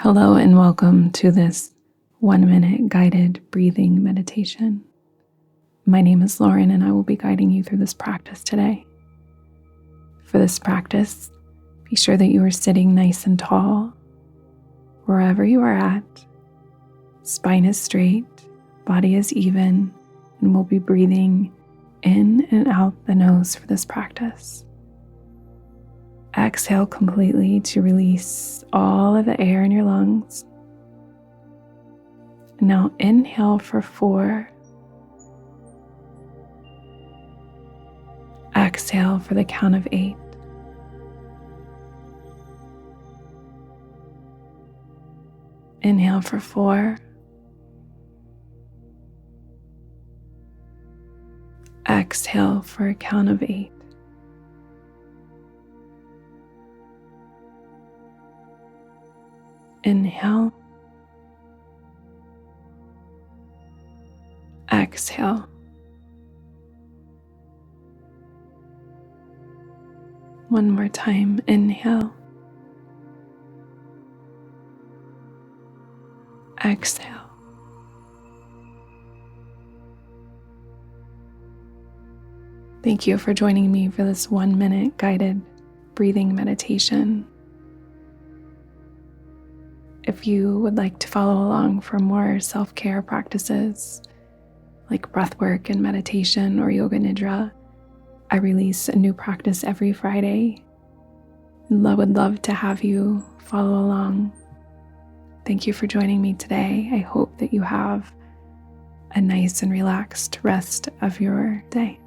Hello and welcome to this 1-minute guided breathing meditation. My name is Lauren and I will be guiding you through this practice today. For this practice, be sure that you are sitting nice and tall, wherever you are at. Spine is straight, body is even, and we'll be breathing in and out the nose for this practice. Exhale completely to release all of the air in your lungs. Now inhale for 4. Exhale for the count of 8. Inhale for 4. Exhale for a count of 8. Inhale. Exhale. One more time. Inhale. Exhale. Thank you for joining me for this 1-minute guided breathing meditation. If you would like to follow along for more self-care practices like breathwork and meditation or yoga nidra, I release a new practice every Friday. I would love to have you follow along. Thank you for joining me today. I hope that you have a nice and relaxed rest of your day.